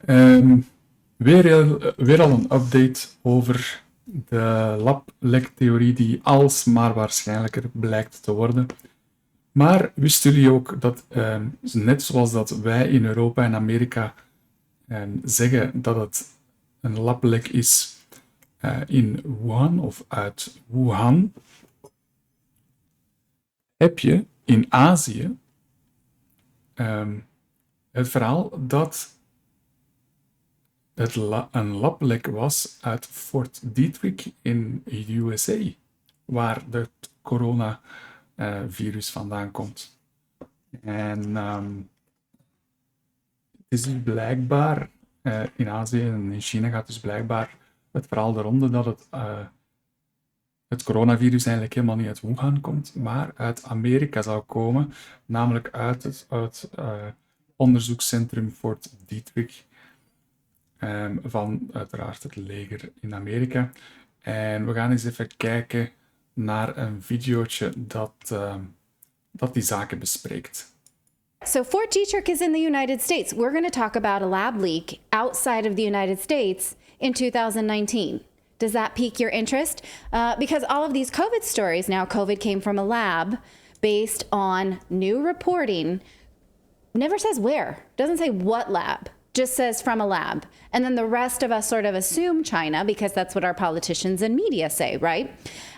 Ehm, weer al een update over de LabLek-theorie die alsmaar waarschijnlijker blijkt te worden. Maar wisten jullie ook dat, net zoals dat wij in Europa en Amerika zeggen dat het een LabLek is in Wuhan of uit Wuhan, heb je in Azië het verhaal dat het een lablek was uit Fort Dietrich in de USA, waar het coronavirus vandaan komt. En het is dus blijkbaar, in Azië en in China gaat dus blijkbaar het verhaal de ronde dat het coronavirus eigenlijk helemaal niet uit Wuhan komt, maar uit Amerika zou komen, namelijk uit het onderzoekscentrum Fort Dietrich. Van uiteraard het leger in Amerika. En we gaan eens even kijken naar een videootje dat die zaken bespreekt. So Fort Dietrich is in the United States. We're going to talk about a lab leak outside of the United States in 2019. Does that pique your interest? Because all of these COVID stories now, COVID came from a lab based on new reporting. Never says where. Doesn't say what lab. Just says from a lab. And then the rest of us sort of assume China because that's what our politicians and media say, right?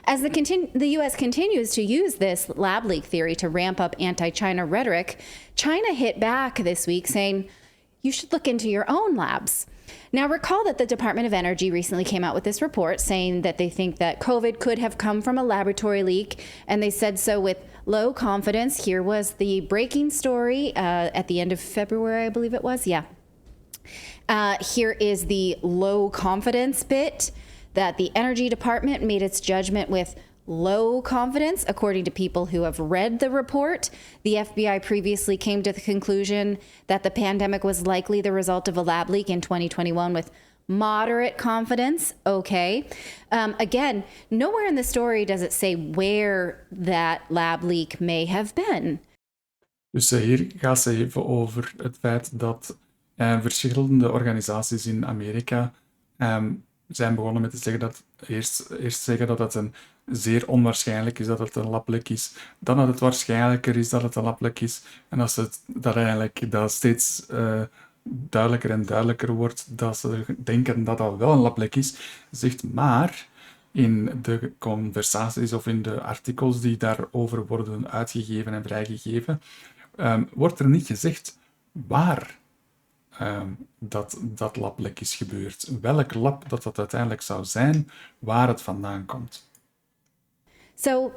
As the U.S. continues to use this lab leak theory to ramp up anti-China rhetoric, China hit back this week saying, you should look into your own labs. Now, recall that the Department of Energy recently came out with this report saying that they think that COVID could have come from a laboratory leak, and they said so with low confidence. Here was the breaking story at the end of February, I believe it was. Yeah. Here is the low confidence bit that the Energy Department made its judgment with low confidence, according to people who have read the report. The FBI previously came to the conclusion that the pandemic was likely the result of a lab leak in 2021 with moderate confidence. Okay. Again, nowhere in the story does it say where that lab leak may have been. Dus hier gaat ze even over het feit dat verschillende organisaties in Amerika zijn begonnen met te zeggen dat eerst zeggen dat het een zeer onwaarschijnlijk is dat het een lablek is, dan dat het waarschijnlijker is dat het een lablek is, en als het dat steeds duidelijker en duidelijker wordt dat ze denken dat dat wel een lablek is, zegt maar in de conversaties of in de artikels die daarover worden uitgegeven en vrijgegeven, wordt er niet gezegd waar dat lablek is gebeurd. Welk lab dat uiteindelijk zou zijn, waar het vandaan komt. So,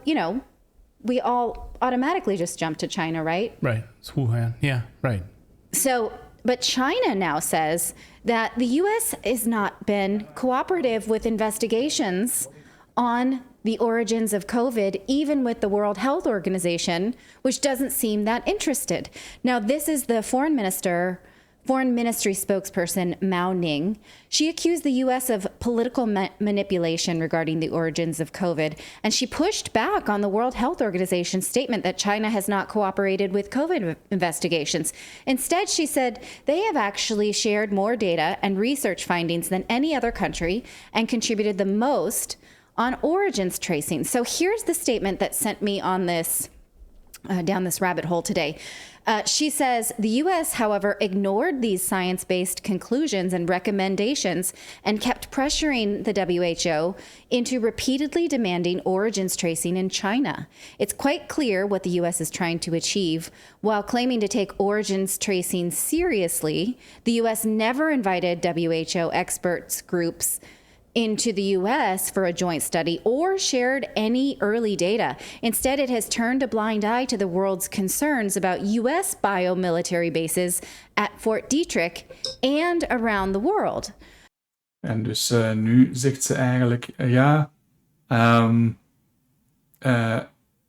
we all automatically just jump to China, right? Right. It's Wuhan. Yeah, right. So, but China now says that the U.S. has not been cooperative with investigations on the origins of COVID, even with the World Health Organization, which doesn't seem that interested. Now, this is the Foreign Ministry spokesperson Mao Ning. She accused the U.S. of political manipulation regarding the origins of COVID, and she pushed back on the World Health Organization's statement that China has not cooperated with COVID investigations. Instead, she said they have actually shared more data and research findings than any other country and contributed the most on origins tracing. So here's the statement that sent me on this down this rabbit hole today. She says the U.S., however, ignored these science-based conclusions and recommendations and kept pressuring the WHO into repeatedly demanding origins tracing in China. It's quite clear what the U.S. is trying to achieve. While claiming to take origins tracing seriously, the U.S. never invited WHO experts groups into the U.S. for a joint study or shared any early data. Instead, it has turned a blind eye to the world's concerns about U.S. biomilitary bases at Fort Dietrich and around the world. En dus nu zegt ze eigenlijk,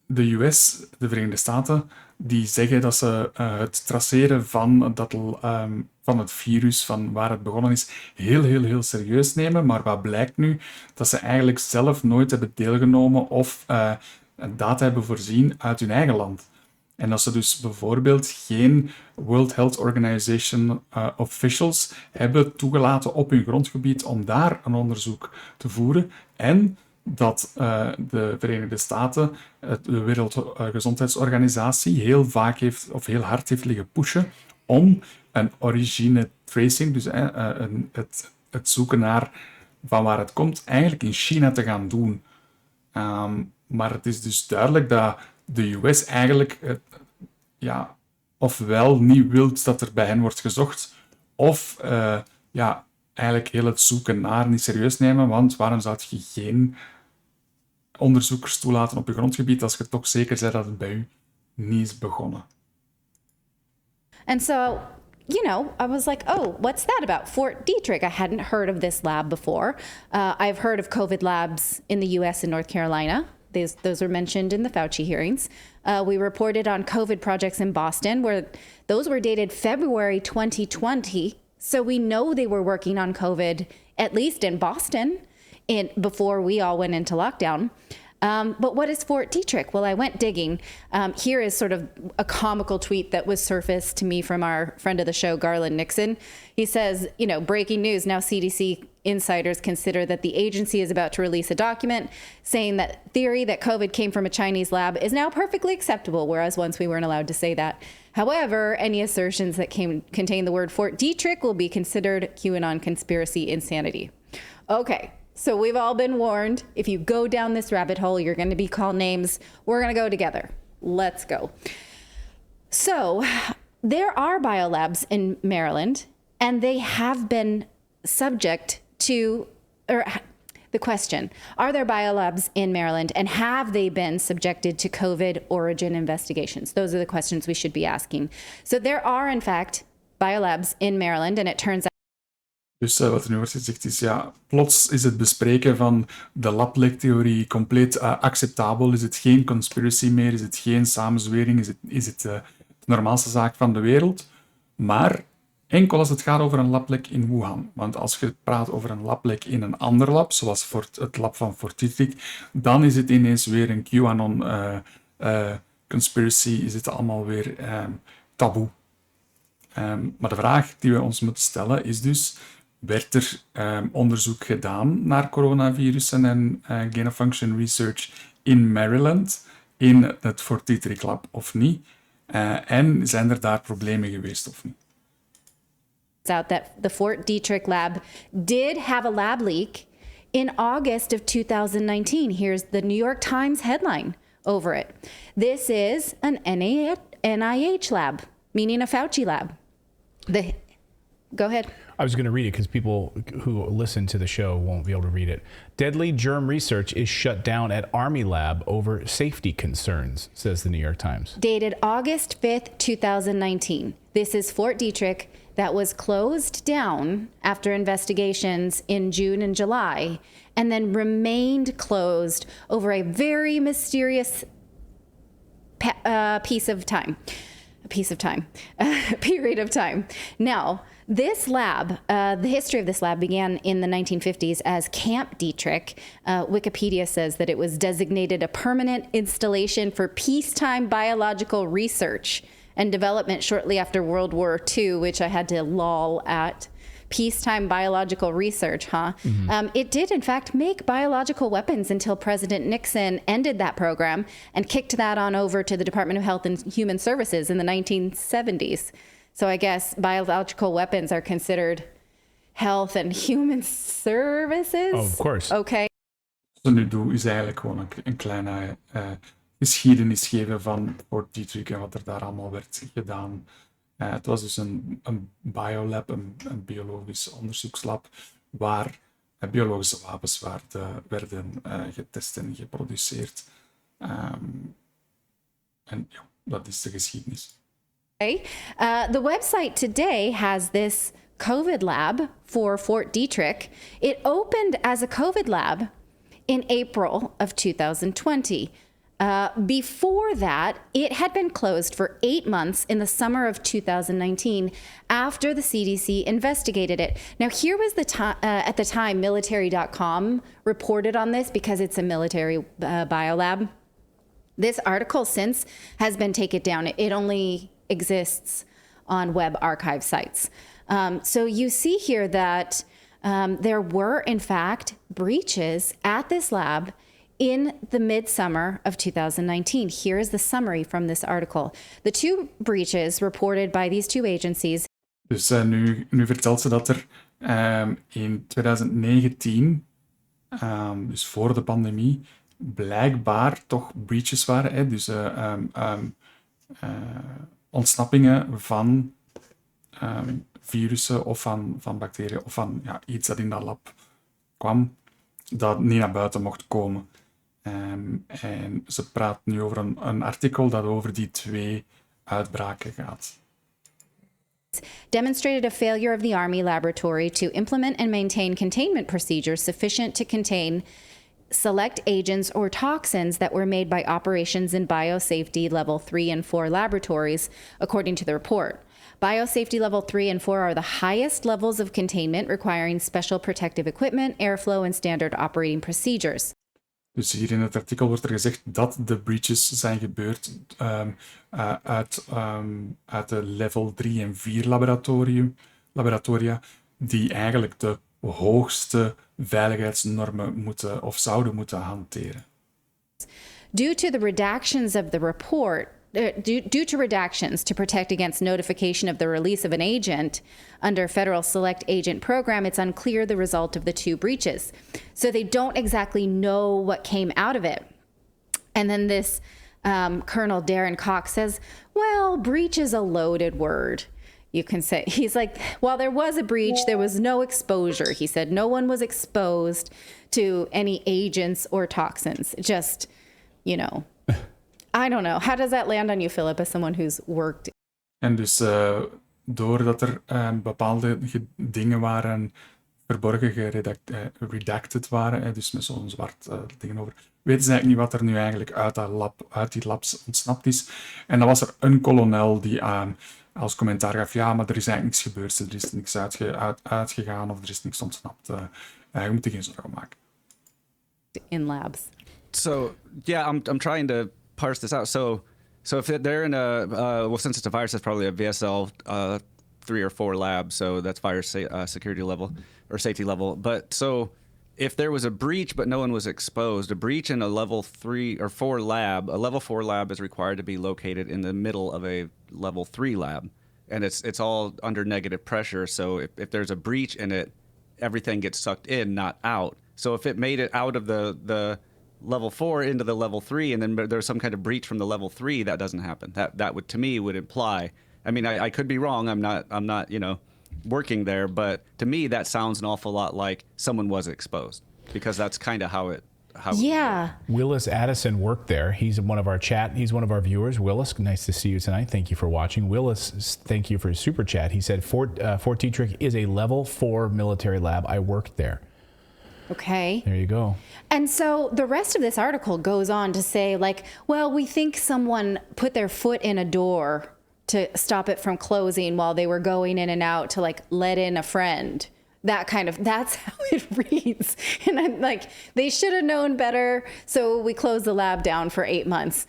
de US, de Verenigde Staten, die zeggen dat ze het traceren van het virus, van waar het begonnen is, heel serieus nemen. Maar wat blijkt nu? Dat ze eigenlijk zelf nooit hebben deelgenomen of data hebben voorzien uit hun eigen land. En dat ze dus bijvoorbeeld geen World Health Organization officials hebben toegelaten op hun grondgebied om daar een onderzoek te voeren. En dat de Verenigde Staten, de Wereldgezondheidsorganisatie, heel vaak heel hard heeft liggen pushen om een origine tracing, dus het zoeken naar van waar het komt, eigenlijk in China te gaan doen. Maar het is dus duidelijk dat de US eigenlijk ofwel niet wil dat er bij hen wordt gezocht, of eigenlijk heel het zoeken naar niet serieus nemen, want waarom zou je geen onderzoekers toelaten op je grondgebied als je toch zeker bent dat het bij u niet is begonnen? And so, I was like, oh, what's that about? Fort Dietrich. I hadn't heard of this lab before. I've heard of COVID labs in the US and North Carolina. Those were mentioned in the Fauci hearings. We reported on COVID projects in Boston, where those were dated February 2020. So we know they were working on COVID, at least in Boston, before we all went into lockdown. But what is Fort Dietrich? Well, I went digging. Here is sort of a comical tweet that was surfaced to me from our friend of the show, Garland Nixon. He says, breaking news, now CDC insiders consider that the agency is about to release a document saying that theory that COVID came from a Chinese lab is now perfectly acceptable, whereas once we weren't allowed to say that. However, any assertions that contain the word Fort Dietrich will be considered QAnon conspiracy insanity. Okay. So we've all been warned. If you go down this rabbit hole, you're going to be called names. We're going to go together. Let's go. So there are biolabs in Maryland, and they have been subject to, or the question, are there biolabs in Maryland, and have they been subjected to COVID origin investigations? Those are the questions we should be asking. So there are, in fact, biolabs in Maryland, and it turns out. Dus wat er nu wordt gezegd is, plots is het bespreken van de lablektheorie compleet acceptabel. Is het geen conspiracy meer? Is het geen samenzwering? Is het de normaalste zaak van de wereld? Maar enkel als het gaat over een lablek in Wuhan. Want als je praat over een lablek in een ander lab, zoals het lab van Fort Dietrich, dan is het ineens weer een QAnon conspiracy. Is het allemaal weer taboe. Maar de vraag die we ons moeten stellen is dus, werd er onderzoek gedaan naar coronavirussen en gain of function research in Maryland, in het Fort Dietrich lab of niet? En zijn er daar problemen geweest of niet? Out that the Fort Dietrich lab did have a lab leak in August of 2019. Here's the New York Times headline over it. This is an NIH lab, meaning a Fauci lab. Go ahead. I was going to read it because people who listen to the show won't be able to read it. Deadly germ research is shut down at Army lab over safety concerns, says the New York Times. Dated August 5th, 2019. This is Fort Dietrich that was closed down after investigations in June and July, and then remained closed over a very mysterious period of time. Now, this lab, the history of this lab began in the 1950s as Camp Dietrich. Wikipedia says that it was designated a permanent installation for peacetime biological research and development shortly after World War II, which I had to loll at. Peacetime biological research, huh? Mm-hmm. It did, in fact, make biological weapons until President Nixon ended that program and kicked that on over to the Department of Health and Human Services in the 1970s. So I guess biological weapons are considered health and human services. Oh, of course. Okay. Wat we nu doen is eigenlijk gewoon een kleine geschiedenis geven van Fort Dietrich en wat er daar allemaal werd gedaan. Het was dus een biolab, een biologisch onderzoekslab, waar biologische wapens werden getest en geproduceerd. En ja, dat is de geschiedenis. The website today has this COVID lab for Fort Dietrich. It opened as a COVID lab in April of 2020. Before that, it had been closed for 8 months in the summer of 2019 after the CDC investigated it. Now, here was at the time, military.com reported on this because it's a military biolab. This article since has been taken down. It only exists on web archive sites. So you see here that there were, in fact, breaches at this lab in the midsummer of 2019. Here is the summary from this article. The two breaches reported by these two agencies. Dus nu vertelt ze dat er in 2019, dus voor de pandemie, blijkbaar toch breaches waren. Hè? Dus ontsnappingen van virussen of van bacteriën of van iets dat in dat lab kwam, dat niet naar buiten mocht komen. En ze praat nu over een artikel dat over die 2 uitbraken gaat. Demonstrated a failure of the Army laboratory to implement and maintain containment procedures sufficient to contain select agents or toxins that were made by operations in biosafety level 3 and 4 laboratories, according to the report. Biosafety level 3 and 4 are the highest levels of containment requiring special protective equipment, airflow, and standard operating procedures. Dus hier in het artikel wordt er gezegd dat de breaches zijn gebeurd uit de level 3 en 4 laboratoria, die eigenlijk de hoogste veiligheidsnormen moeten of zouden moeten hanteren. Due to the redactions of the report, due to redactions to protect against notification of the release of an agent under federal select agent program, it's unclear the result of the two breaches. So they don't exactly know what came out of it. And then this Colonel Darren Cox says, well, breach is a loaded word. You can say, he's like, while there was a breach, there was no exposure. He said no one was exposed to any agents or toxins. Just, you know, I don't know. How does that land on you, Philip, as someone who's worked? En dus doordat er bepaalde dingen waren verborgen, redacted waren, dus met zo'n zwart dingen over, weten ze eigenlijk niet wat er nu eigenlijk uit die labs ontsnapt is. En dan was er een kolonel die als commentaar gaf, ja, maar er is eigenlijk niks gebeurd, er is niks uitgegaan of er is niks ontsnapt. Je moet er geen zorgen maken. In labs. So, yeah, I'm trying to parse this out. So if they're in a, well, since it's a virus, it's probably a VSL 3 or 4 lab, so that's virus security level or safety level. But so if there was a breach but no one was exposed, a breach in a level 3 or 4 lab, a level 4 lab is required to be located in the middle of a level 3 lab. And it's all under negative pressure, so if there's a breach in it, everything gets sucked in, not out. So if it made it out of the level 4 into the level 3, and then there's some kind of breach from the level 3, that doesn't happen. That would, to me, would imply. I mean, I could be wrong. I'm not, working there, but to me, that sounds an awful lot like someone was exposed, because that's kind of how it. Yeah. Willis Addison worked there. He's one of our He's one of our viewers. Willis, nice to see you tonight. Thank you for watching. Willis, thank you for his super chat. He said Fort Dietrich is a level 4 military lab. I worked there. Okay. There you go. And so the rest of this article goes on to say, like, well, we think someone put their foot in a door to stop it from closing while they were going in and out to, like, let in a friend. That's how it reads. And I'm like, they should have known better. So we closed the lab down for 8 months.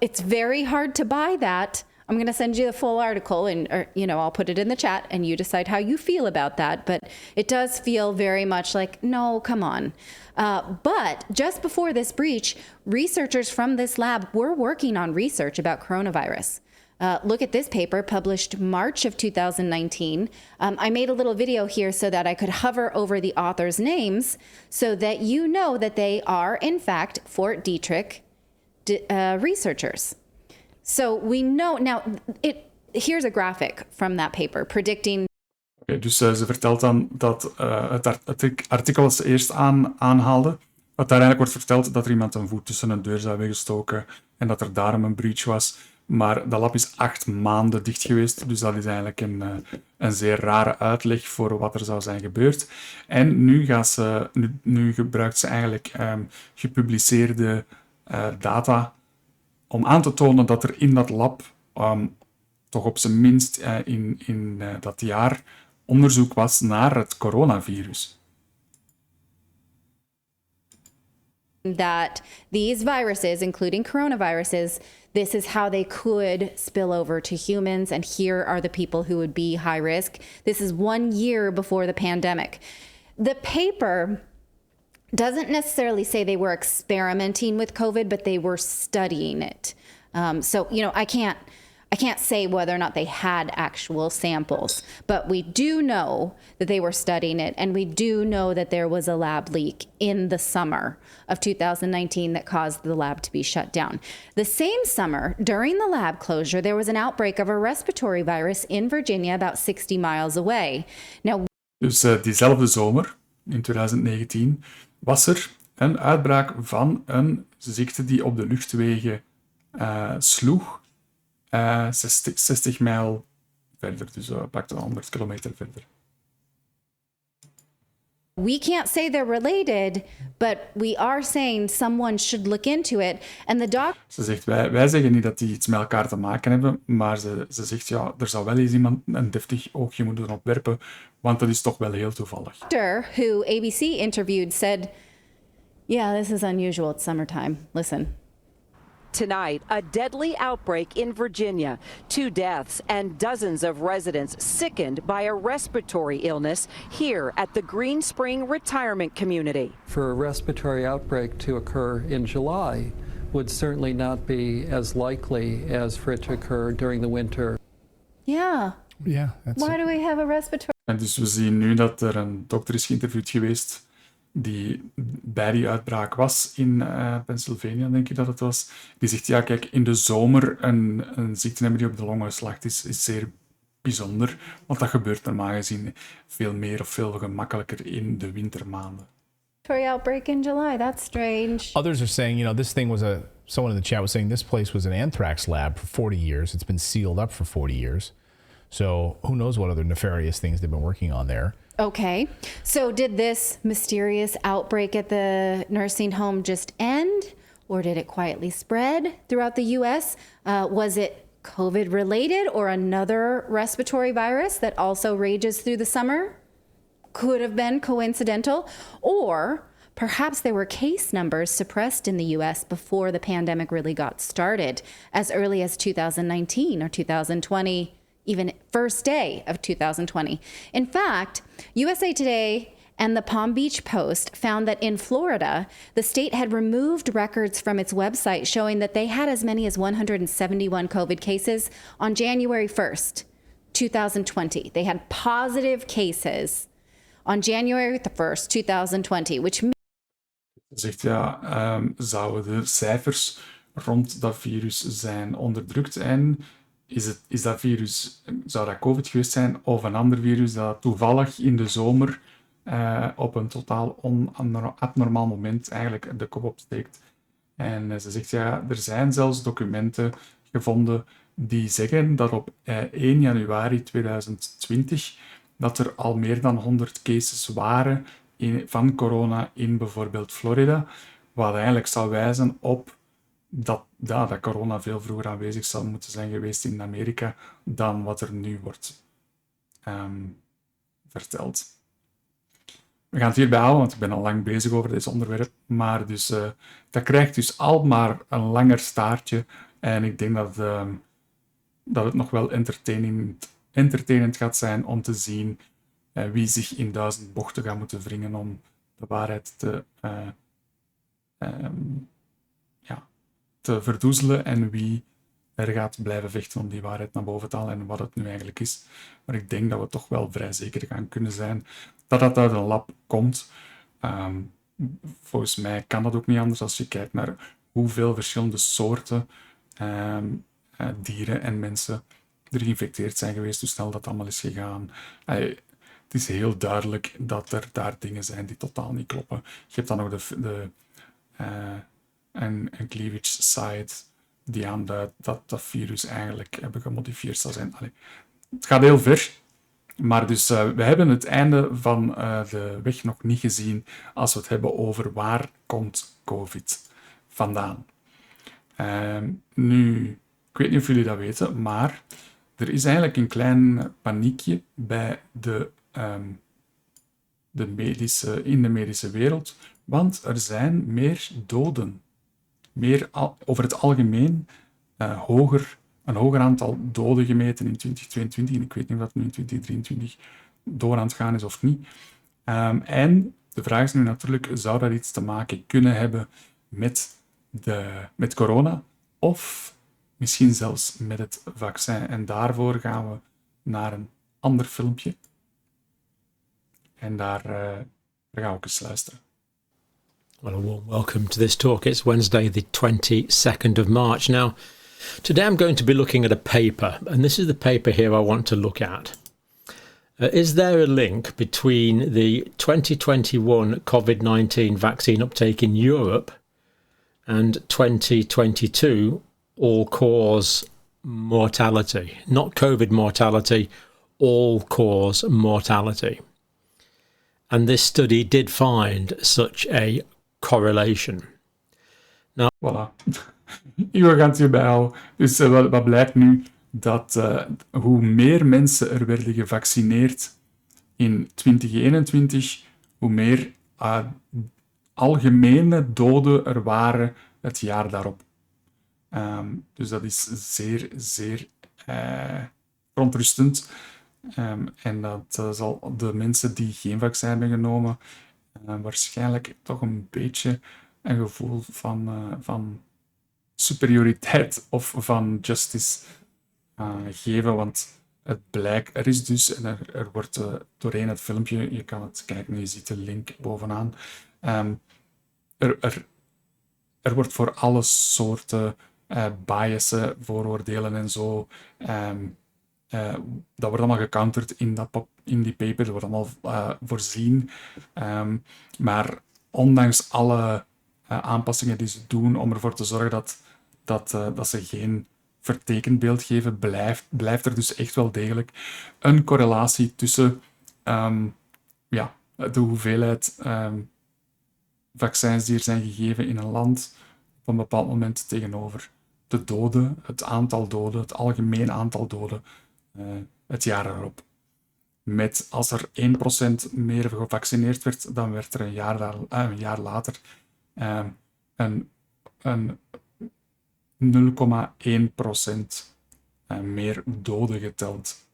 It's very hard to buy that. I'm going to send you the full article and, I'll put it in the chat and you decide how you feel about that. But it does feel very much like, no, come on. But just before this breach, researchers from this lab were working on research about coronavirus. Look at this paper published March of 2019. I made a little video here so that I could hover over the authors' names so that you know that they are, in fact, Fort Dietrich researchers. So we know now. Here's a graphic from that paper predicting. Okay, dus ze vertelt dan dat het artikel dat ze eerst aanhaalde, dat daar eigenlijk wordt verteld dat er iemand een voet tussen een deur zou hebben gestoken en dat er daarom een breach was. Maar dat lab is 8 maanden dicht geweest, dus dat is eigenlijk een zeer rare uitleg voor wat er zou zijn gebeurd. En nu gebruikt ze eigenlijk gepubliceerde data om aan te tonen dat er in dat lab toch op zijn minst in dat jaar onderzoek was naar het coronavirus. that these viruses, including coronaviruses, this is how they could spill over to humans, and here are the people who would be high risk. This is 1 year before the pandemic. The paper doesn't necessarily say they were experimenting with COVID, but they were studying it. So, I can't say whether or not they had actual samples, but we do know that they were studying it, and we do know that there was a lab leak in the summer of 2019 that caused the lab to be shut down. The same summer, during the lab closure, there was an outbreak of a respiratory virus in Virginia, about 60 miles away. Now, Dus diezelfde zomer, in 2019, was er een uitbraak van een ziekte die op de luchtwegen sloeg. 60 mijl verder, dus pak 100 kilometer verder. we can't say they're related, but we are saying someone should look into it. And the doctor Ze zegt, wij zeggen niet dat die iets met elkaar te maken hebben, maar ze zegt, ja, er zou wel eens iemand een deftig oogje moeten op werpen, want dat is toch wel heel toevallig. who ABC interviewed said, yeah, this is unusual. It's summertime. Listen. Tonight, a deadly outbreak in Virginia. 2 deaths and dozens of residents sickened by a respiratory illness here at the Green Spring Retirement Community. For a respiratory outbreak to occur in July would certainly not be as likely as for it to occur during the winter. Yeah. Yeah. Why do we have a respiratory? En dus we zien nu dat er een dokter is geïnterviewd geweest die bij die uitbraak was in Pennsylvania, denk ik dat het was. Die zegt, ja kijk, in de zomer een ziekte hebben die op de longen slacht is zeer bijzonder, want dat gebeurt normaal gezien veel meer of veel gemakkelijker in de wintermaanden. Outbreak in July. That's strange. Others are saying, this thing was someone in the chat was saying this place was an anthrax lab for 40 years. It's been sealed up for 40 years. So who knows what other nefarious things they've been working on there. Okay. So did this mysterious outbreak at the nursing home just end, or did it quietly spread throughout the U.S.? Was it COVID related or another respiratory virus that also rages through the summer? Could have been coincidental. Or perhaps there were case numbers suppressed in the U.S. before the pandemic really got started, as early as 2019 or 2020. Even first day of 2020. In fact, USA Today and the Palm Beach Post found that in Florida, the state had removed records from its website showing that they had as many as 171 COVID cases on January 1st, 2020. They had positive cases on January 1st, 2020, which means... Zegt ja, zouden de cijfers rond dat virus zijn onderdrukt en is dat virus, zou dat COVID geweest zijn of een ander virus dat toevallig in de zomer op een totaal abnormaal moment eigenlijk de kop opsteekt. En ze zegt, ja, er zijn zelfs documenten gevonden die zeggen dat op 1 januari 2020 dat er al meer dan 100 cases waren van corona in bijvoorbeeld Florida, wat eigenlijk zou wijzen op dat corona veel vroeger aanwezig zou moeten zijn geweest in Amerika dan wat er nu wordt verteld. We gaan het hierbij houden, want ik ben al lang bezig over dit onderwerp. Maar dus, dat krijgt dus al maar een langer staartje. En ik denk dat het nog wel entertainend gaat zijn om te zien wie zich in 1000 bochten gaat moeten wringen om de waarheid te verdoezelen en wie er gaat blijven vechten om die waarheid naar boven te halen en wat het nu eigenlijk is. Maar ik denk dat we toch wel vrij zeker gaan kunnen zijn dat dat uit een lab komt. Volgens mij kan dat ook niet anders als je kijkt naar hoeveel verschillende soorten dieren en mensen er geïnfecteerd zijn geweest, hoe snel dat allemaal is gegaan. Het is heel duidelijk dat er daar dingen zijn die totaal niet kloppen. Je hebt dan nog een cleavage site die aanduidt dat dat virus eigenlijk gemodifieerd zou zijn. Het gaat heel ver, maar dus we hebben het einde van de weg nog niet gezien als we het hebben over waar komt COVID vandaan. Nu, ik weet niet of jullie dat weten, maar er is eigenlijk een klein paniekje bij de in de medische wereld, want er zijn meer doden. Over het algemeen een hoger aantal doden gemeten in 2022. En ik weet niet of dat nu in 2023 door aan het gaan is of niet. En de vraag is nu natuurlijk, zou dat iets te maken kunnen hebben met corona? Of misschien zelfs met het vaccin? En daarvoor gaan we naar een ander filmpje. En daar gaan we ook eens luisteren. Well, a warm welcome to this talk. It's Wednesday, the 22nd of March. Now, today I'm going to be looking at a paper, and this is the paper here I want to look at. Is there a link between the 2021 COVID-19 vaccine uptake in Europe and 2022 all-cause mortality? Not COVID mortality, all-cause mortality. And this study did find such a correlation. Now, Voilà. Hier gaan het hierbij houden. Dus wat blijkt nu? Dat hoe meer mensen er werden gevaccineerd in 2021, hoe meer algemene doden er waren het jaar daarop. Dus dat is zeer, zeer verontrustend. En dat zal de mensen die geen vaccin hebben genomen waarschijnlijk toch een beetje een gevoel van superioriteit of van justice geven, want het blijkt, er is dus, en er wordt doorheen het filmpje, je kan het kijken, je ziet de link bovenaan, er wordt voor alle soorten biasen, vooroordelen en zo, dat wordt allemaal gecounterd in die paper, dat wordt allemaal voorzien, maar ondanks alle aanpassingen die ze doen om ervoor te zorgen dat ze geen vertekend beeld geven, blijft er dus echt wel degelijk een correlatie tussen de hoeveelheid vaccins die er zijn gegeven in een land op een bepaald moment tegenover de doden, het aantal doden, het algemeen aantal doden het jaar erop. Met als er 1% meer gevaccineerd werd, dan werd er een jaar later een 0,1% meer doden geteld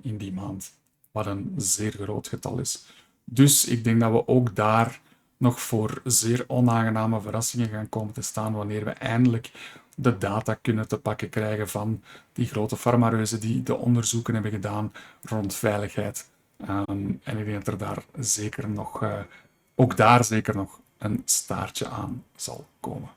in die maand. Wat een zeer groot getal is. Dus ik denk dat we ook daar nog voor zeer onaangename verrassingen gaan komen te staan wanneer we eindelijk de data kunnen te pakken krijgen van die grote farmareuzen die de onderzoeken hebben gedaan rond veiligheid. En ik denk dat er daar zeker nog, ook daar zeker nog een staartje aan zal komen.